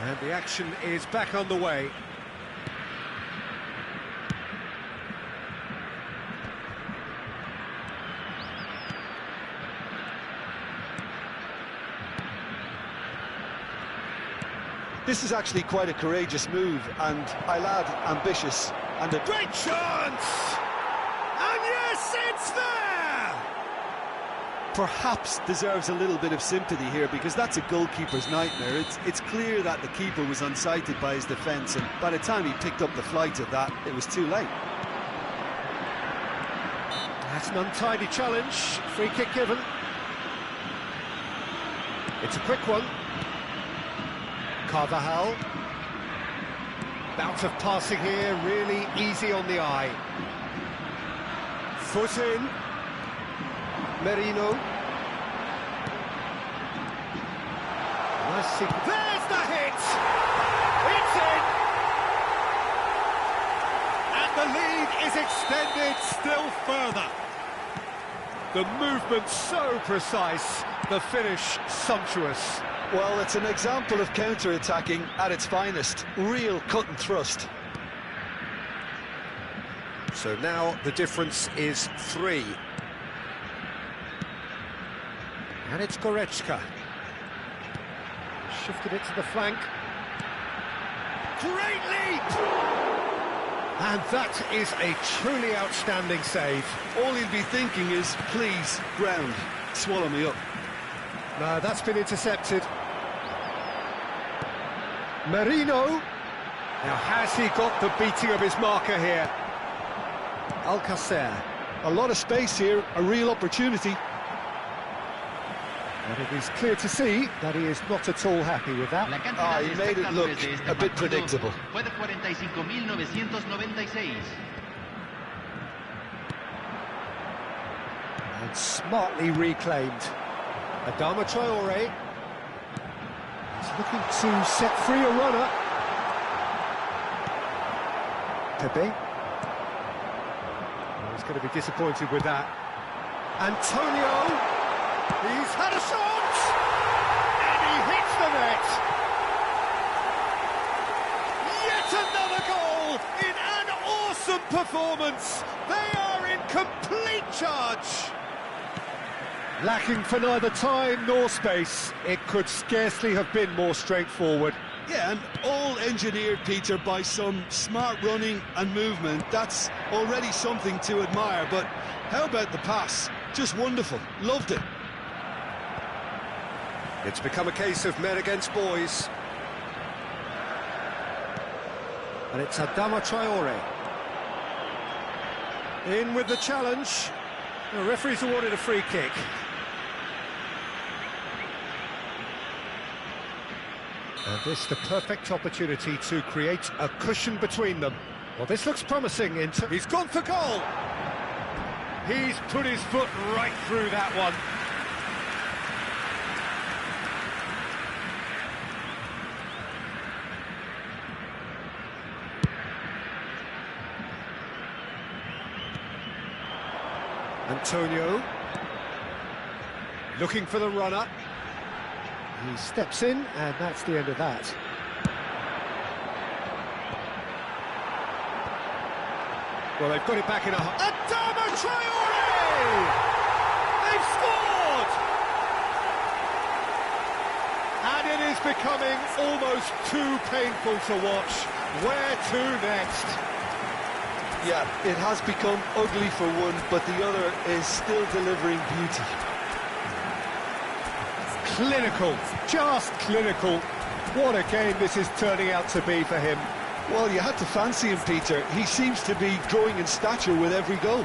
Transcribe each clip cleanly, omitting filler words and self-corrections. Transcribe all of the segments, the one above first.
And the action is back on the way. This is actually quite a courageous move, and I'll add ambitious. And a great chance! And yes, it's there! Perhaps deserves a little bit of sympathy here, because that's a goalkeeper's nightmare. It's clear that the keeper was unsighted by his defence, and by the time he picked up the flight of that, it was too late. That's an untidy challenge. Free kick given. It's a quick one. Carvajal. Bout of passing here, really easy on the eye. Foot in. Merino. Nice sequence. There's the hit! It's in! And the lead is extended still further. The movement so precise, the finish sumptuous. Well, it's an example of counter-attacking at its finest. Real cut and thrust. So now the difference is 3. And it's Goretzka. Shifted it to the flank. Great leap! And that is a truly outstanding save. All he'll be thinking is, please, ground, swallow me up. No, that's been intercepted. Merino. Now, has he got the beating of his marker here? Alcacer. A lot of space here, a real opportunity. And it is clear to see that he is not at all happy with that. He made it look a bit predictable. And smartly reclaimed. Adama Traore. He's looking to set free a runner. Pepe. Oh, he's going to be disappointed with that. Antonio. He's had a shot! And he hits the net! Yet another goal in an awesome performance! They are in complete charge! Lacking for neither time nor space, it could scarcely have been more straightforward. Yeah, and all engineered, Peter, by some smart running and movement. That's already something to admire, but how about the pass? Just wonderful. Loved it. It's become a case of men against boys. And it's Adama Traore. In with the challenge. The referee's awarded a free kick. And this the perfect opportunity to create a cushion between them. Well, this looks promising. He's gone for goal. He's put his foot right through that one. Antonio, looking for the runner. He steps in, and that's the end of that. Well, they've got it back in a... Adama Traore! They've scored! And it is becoming almost too painful to watch. Where to next? Yeah, it has become ugly for one, but the other is still delivering beauty. Clinical, just clinical. What a game this is turning out to be for him. Well, you had to fancy him, Peter. He seems to be growing in stature with every goal.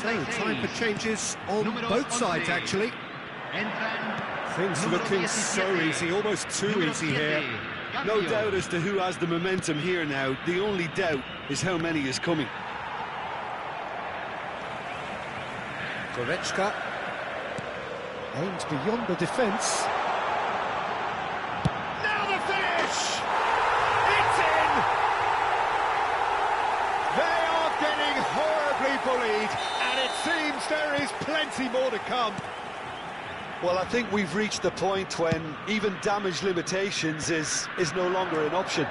So, time for changes on both sides, actually. Things looking so easy, almost too easy here. No doubt as to who has the momentum here now. The only doubt is how many is coming. Goretzka aims beyond the defence. Now the finish! It's in! They are getting horribly bullied, and it seems there is plenty more to come. Well, I think we've reached the point when even damage limitations is no longer an option.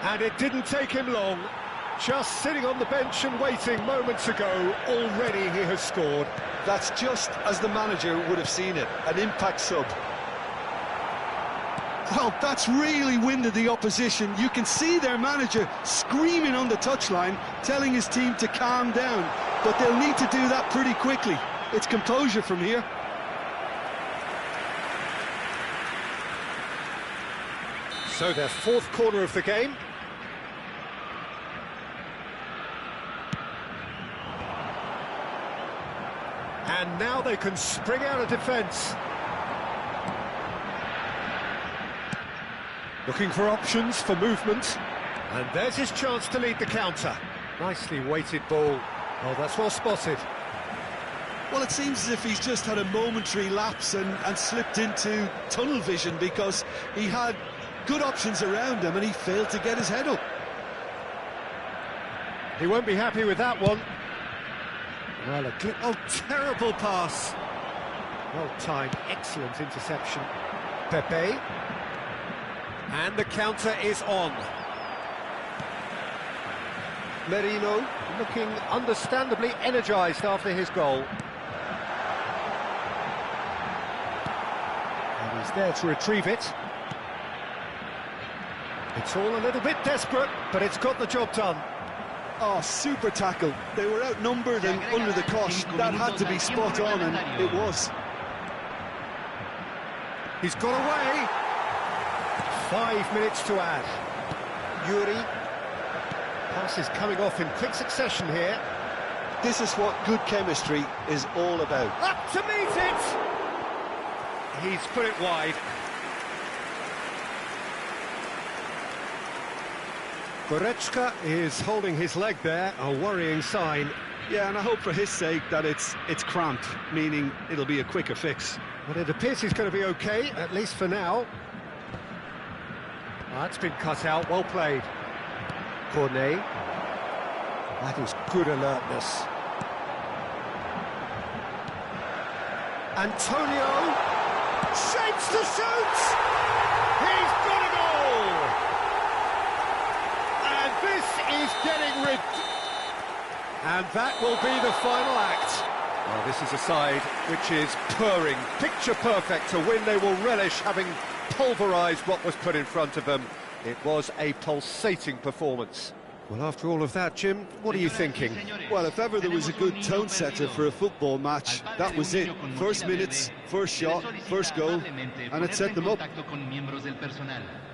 And it didn't take him long. Just sitting on the bench and waiting moments ago, already he has scored. That's just as the manager would have seen it, an impact sub. Well, that's really winded the opposition. You can see their manager screaming on the touchline, telling his team to calm down, but they'll need to do that pretty quickly. It's composure from here. So their fourth corner of the game. And now they can spring out of defence. Looking for options for movement. And there's his chance to lead the counter. Nicely weighted ball. Oh, that's well spotted. Well, it seems as if he's just had a momentary lapse and slipped into tunnel vision, because he had good options around him and he failed to get his head up. He won't be happy with that one. Well, oh, terrible pass. Well timed, excellent interception. Pepe. And the counter is on. Merino looking understandably energised after his goal. And he's there to retrieve it. It's all a little bit desperate, but it's got the job done. Oh, super tackle. They were outnumbered and under the cost. That had to be spot on, and it was. He's got away. 5 minutes to add. Yuri. Passes coming off in quick succession here. This is what good chemistry is all about. Up to meet it! He's put it wide. Goretzka is holding his leg there, a worrying sign. Yeah, and I hope for his sake that it's cramped, meaning it'll be a quicker fix. But it appears he's going to be okay, at least for now. That's been cut out, well played. Cornet. That is good alertness. Antonio shapes to shoot! He's got a goal! And this is getting rid... And that will be the final act. Well, this is a side which is purring, picture perfect. To win, they will relish having pulverised what was put in front of them. It was a pulsating performance. Well, after all of that, Jim, what are you thinking? Well, if ever there was a good tone setter for a football match, that was it. First minutes, first shot, first goal, and it set them up.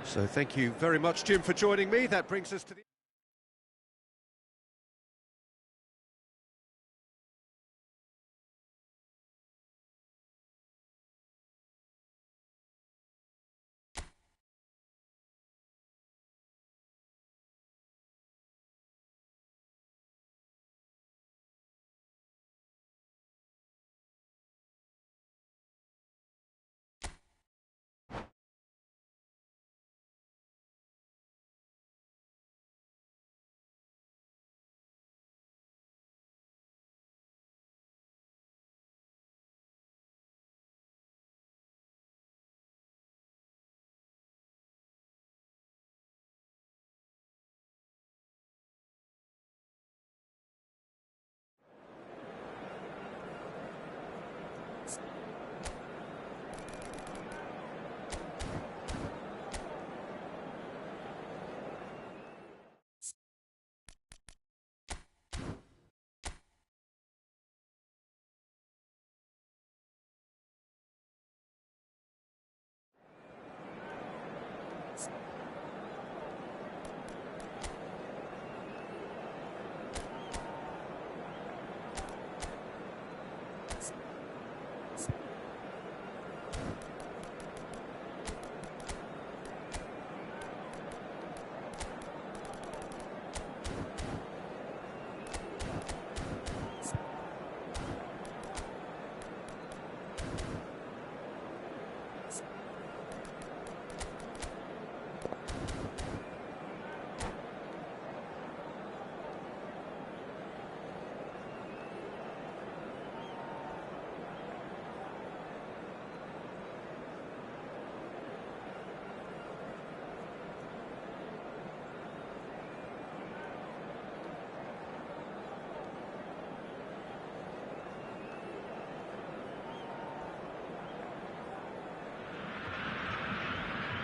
So thank you very much, Jim, for joining me. That brings us to the...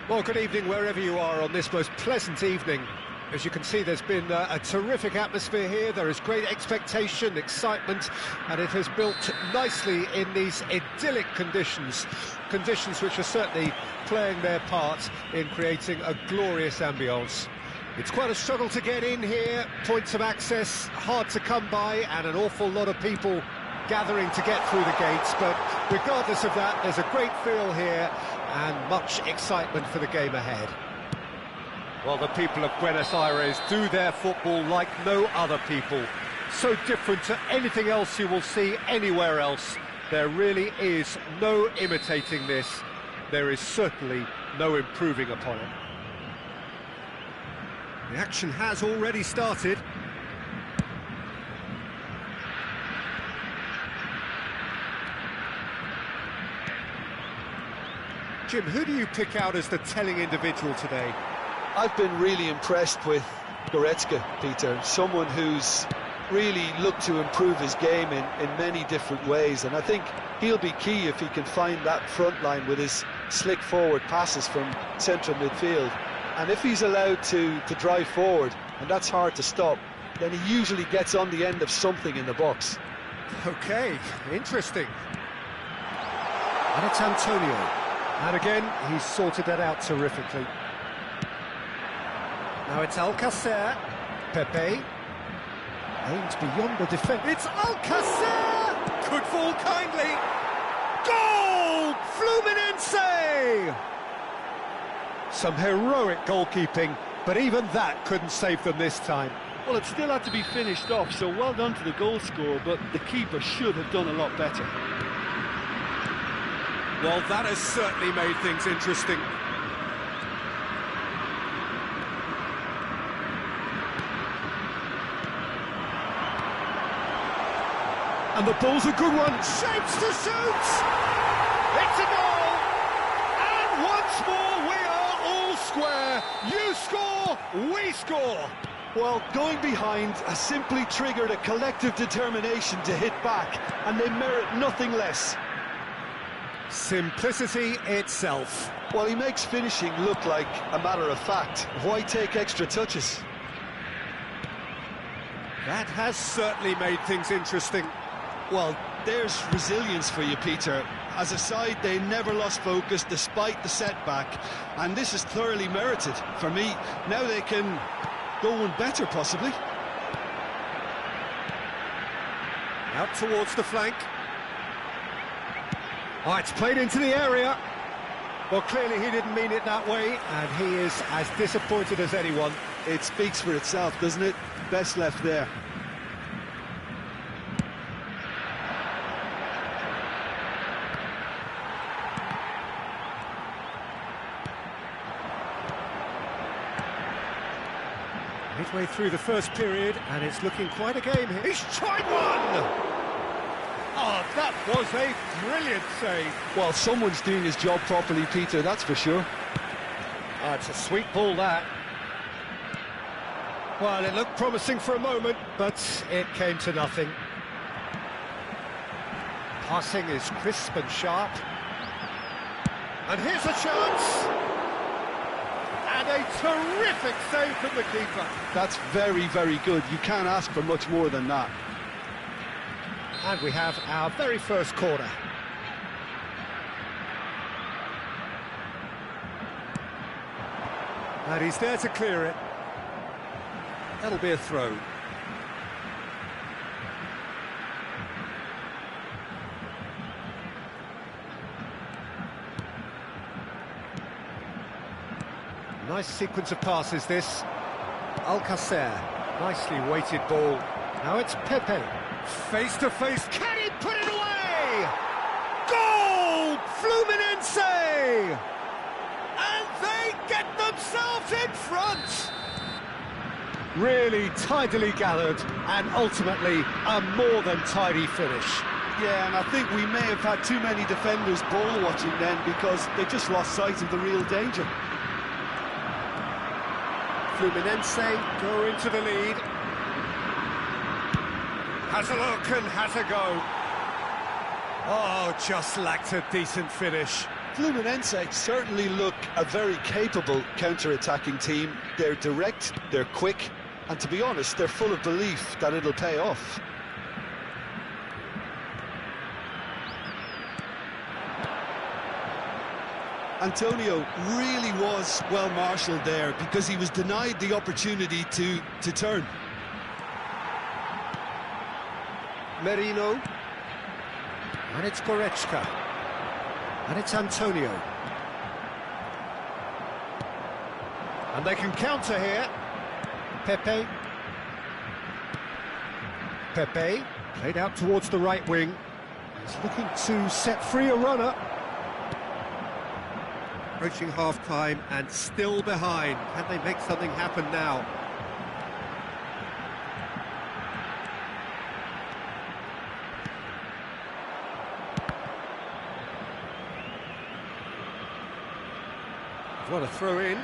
Well, good evening wherever you are on this most pleasant evening. As you can see, there's been a terrific atmosphere here. There is great expectation, excitement, and it has built nicely in these idyllic conditions. Conditions which are certainly playing their part in creating a glorious ambience. It's quite a struggle to get in here, points of access hard to come by, and an awful lot of people gathering to get through the gates, but regardless of that, there's a great feel here and much excitement for the game ahead. Well, the people of Buenos Aires do their football like no other people. So different to anything else you will see anywhere else. There really is no imitating this. There is certainly no improving upon it. The action has already started. Jim, who do you pick out as the telling individual today? I've been really impressed with Goretzka, Peter, someone who's really looked to improve his game in many different ways, and I think he'll be key if he can find that front line with his slick forward passes from central midfield. And if he's allowed to drive forward, and that's hard to stop, then he usually gets on the end of something in the box. Okay, interesting. And it's Antonio. And again, he's sorted that out terrifically. Now it's Alcacer. Pepe. Aimed beyond the defence. It's Alcacer! Could fall kindly. Goal! Fluminense! Some heroic goalkeeping, but even that couldn't save them this time. Well, it still had to be finished off, so well done to the goal scorer, but the keeper should have done a lot better. Well, that has certainly made things interesting. And the ball's a good one. Shapes to shoot! It's a goal! And once more we are all square. You score, we score. Well, going behind has simply triggered a collective determination to hit back, and they merit nothing less. Simplicity itself. Well, he makes finishing look like a matter of fact. Why take extra touches? That has certainly made things interesting. Well, there's resilience for you, Peter. As a side, they never lost focus despite the setback, and this is thoroughly merited for me. Now they can go one better, possibly. Out towards the flank. Oh, it's played into the area. Well, clearly he didn't mean it that way, and he is as disappointed as anyone. It speaks for itself, doesn't it? Best left there. Midway through the first period, and it's looking quite a game here. He's tried one! Oh, that was a brilliant save. Well, someone's doing his job properly, Peter, that's for sure. Oh, it's a sweet ball, that. Well, it looked promising for a moment, but it came to nothing. Passing is crisp and sharp. And here's a chance! And a terrific save from the keeper. That's very, very good. You can't ask for much more than that. And we have our very first corner. And he's there to clear it. That'll be a throw. Nice sequence of passes, this. Alcacer, nicely weighted ball. Now it's Pepe. Face to face, can he put it away? Goal! Fluminense! And they get themselves in front! Really tidily gathered, and ultimately a more than tidy finish. Yeah, and I think we may have had too many defenders ball watching then, because they just lost sight of the real danger. Fluminense go into the lead. Has a look and has a go. Oh, just lacked a decent finish. Fluminense certainly look a very capable counter-attacking team. They're direct, they're quick, and to be honest, they're full of belief that it'll pay off. Antonio really was well marshalled there because he was denied the opportunity to turn. Merino. And it's Goretzka. And it's Antonio. And they can counter here. Pepe. Pepe, played out towards the right wing. He's looking to set free a runner. Approaching half-time and still behind. Can they make something happen now? What a throw in.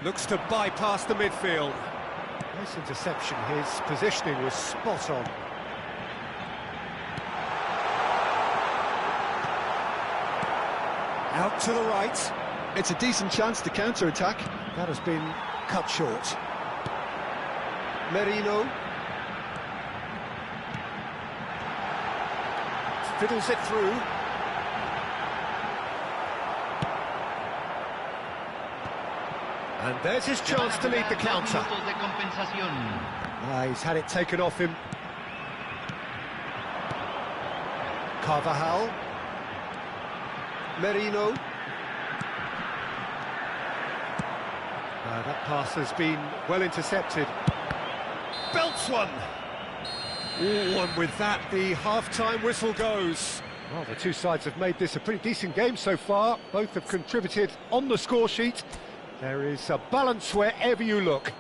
Looks to bypass the midfield. Nice interception. His positioning was spot on. Out to the right. It's a decent chance to counter-attack. That has been cut short. Merino. Fiddles it through. And there's his chance to lead the counter. He's had it taken off him. Carvajal. Merino. That pass has been well intercepted. Belts one. Ooh, and with that, the half-time whistle goes. Well, the two sides have made this a pretty decent game so far. Both have contributed on the score sheet. There is a balance wherever you look.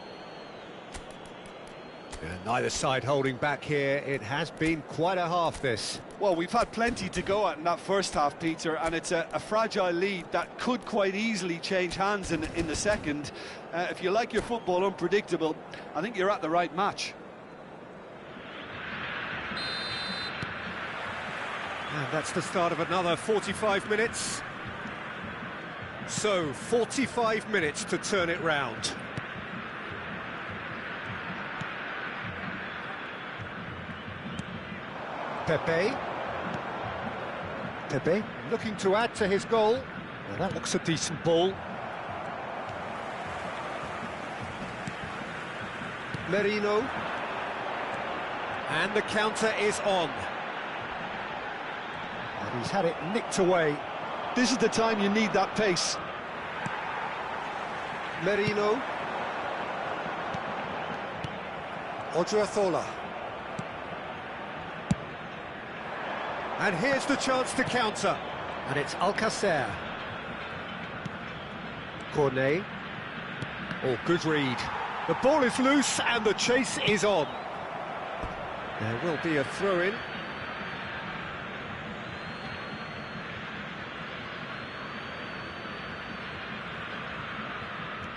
And neither side holding back here. It has been quite a half, this. Well, we've had plenty to go at in that first half, Peter, and it's a fragile lead that could quite easily change hands in the second. If you like your football unpredictable, I think you're at the right match. And that's the start of another 45 minutes. So, 45 minutes to turn it round. Pepe. Pepe looking to add to his goal. Now that looks a decent ball. Merino. And the counter is on. And he's had it nicked away. This is the time you need that pace. Merino. Odriozola. And here's the chance to counter. And it's Alcacer. Cornet. Oh, good read. The ball is loose and the chase is on. There will be a throw-in.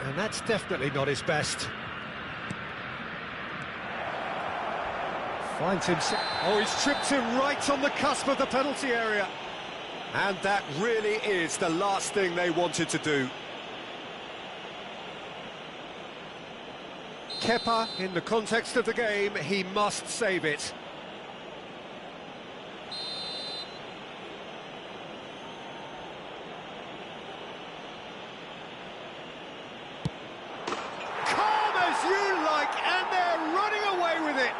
And that's definitely not his best. Finds himself. Oh, he's tripped him right on the cusp of the penalty area. And that really is the last thing they wanted to do. Kepa, in the context of the game, he must save it. Calm as you like, and they're running away with it.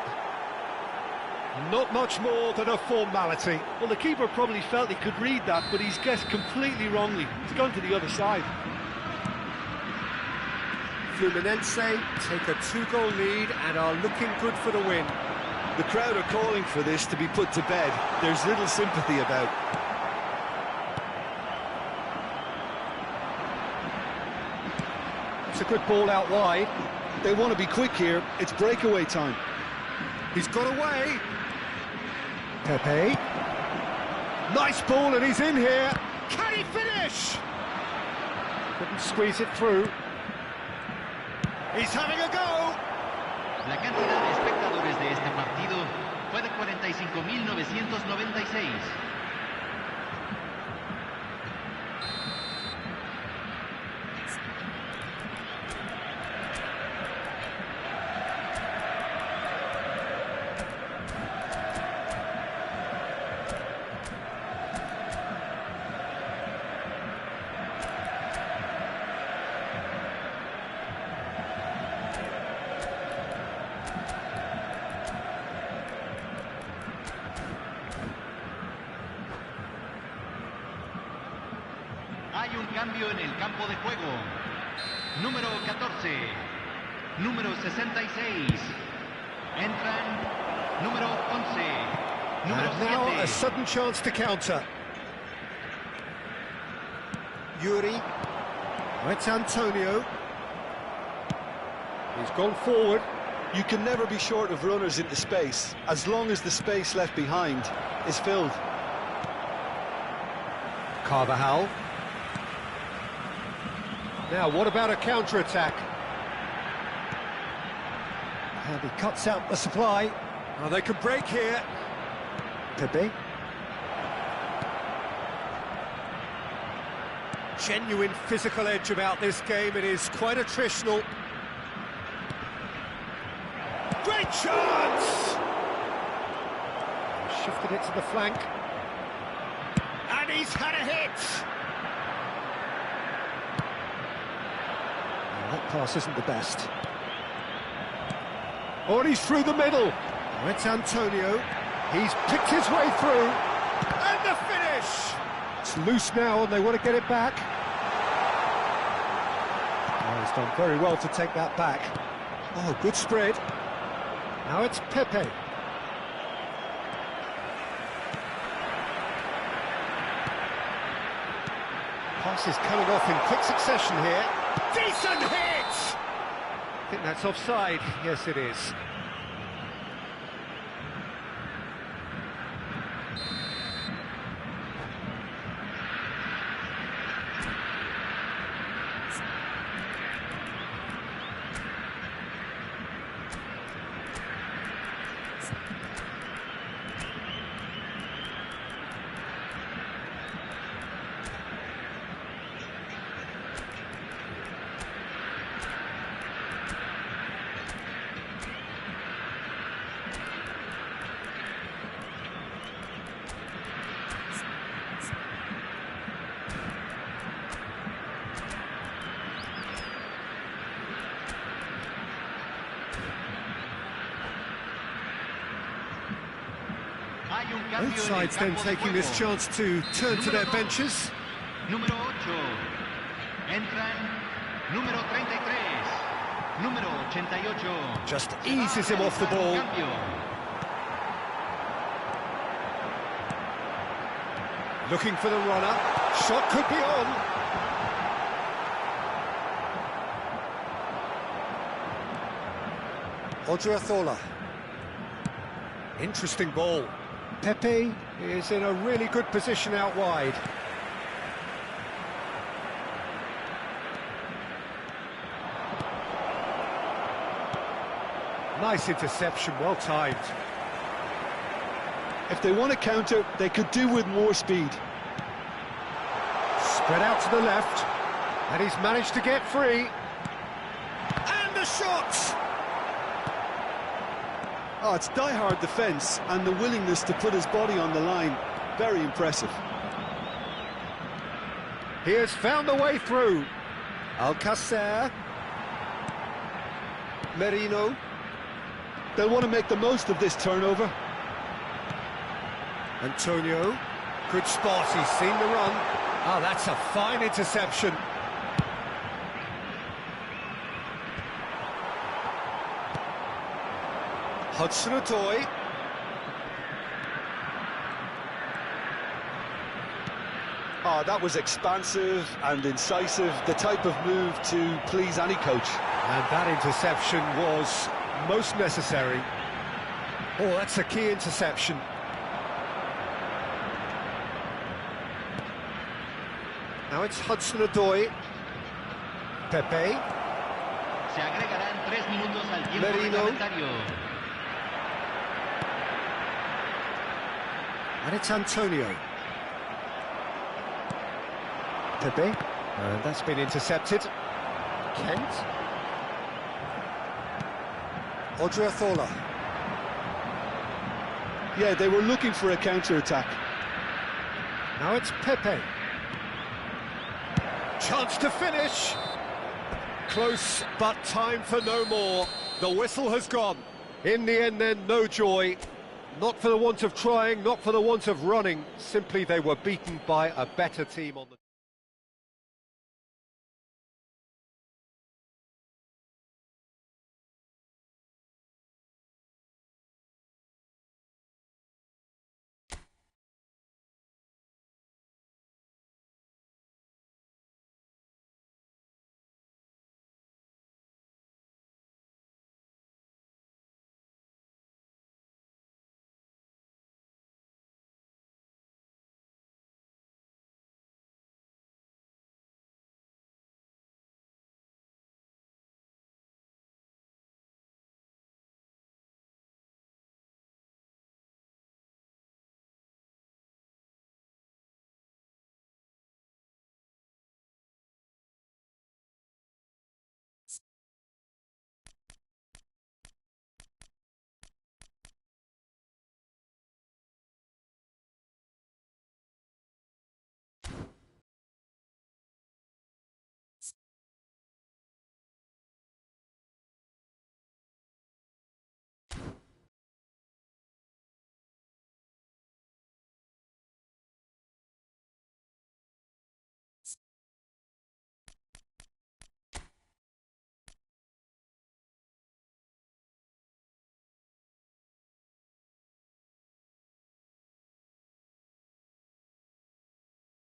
Not much more than a formality. Well, the keeper probably felt he could read that, but he's guessed completely wrongly. He's gone to the other side. Fluminense take a 2-goal lead and are looking good for the win. The crowd are calling for this to be put to bed. There's little sympathy about. It's a good ball out wide. They want to be quick here. It's breakaway time. He's got away. Pepe. Nice ball and he's in here. Can he finish? Couldn't squeeze it through. He's having a go. La cantidad de espectadores de este partido fue de 45.996. Hay un cambio en el campo de juego. Número 14, número 66. Entran número 11, número And now 7. a sudden chance to counter. Yuri. It's Antonio. He's gone forward. You can never be short of runners into space, as long as the space left behind is filled. Carvajal. Now, what about a counter-attack? And he cuts out the supply. Oh, they can break here. Pepe. Genuine physical edge about this game. It is quite attritional. Great chance! Shifted it to the flank. And he's had a hit! That pass isn't the best. Oh, and he's through the middle. Oh, it's Antonio. He's picked his way through. And the finish! It's loose now and they want to get it back. Oh, he's done very well to take that back. Oh, good spread. Now it's Pepe. Pass is coming off in quick succession here. Decent hit! I think that's offside. Yes, it is. Both sides then taking this chance to turn to their benches. Número 8. Entran número 33. Número 88. Just eases him off the ball. Looking for the runner. Shot could be on. Odriozola. Interesting ball. Pepe is in a really good position out wide. Nice interception, well timed. If they want to counter, they could do with more speed. Spread out to the left, and he's managed to get free. And the shot! Oh, it's die-hard defence and the willingness to put his body on the line. Very impressive. He has found a way through. Alcacer. Merino. They'll want to make the most of this turnover. Antonio. Good spot, he's seen the run. Oh, that's a fine interception. Hudson-Odoi. Oh, that was expansive and incisive, the type of move to please any coach. And that interception was most necessary. Oh, that's a key interception. Now it's Hudson-Odoi. Pepe. Se agregarán 3 minutos al tiempo Merino. reglamentario. And it's Antonio. Pepe. And that's been intercepted. Kent. Odriozola. Yeah, they were looking for a counter-attack. Now it's Pepe. Chance to finish. Close, but time for no more. The whistle has gone. In the end then, no joy. Not for the want of trying, not for the want of running. Simply they were beaten by a better team on the...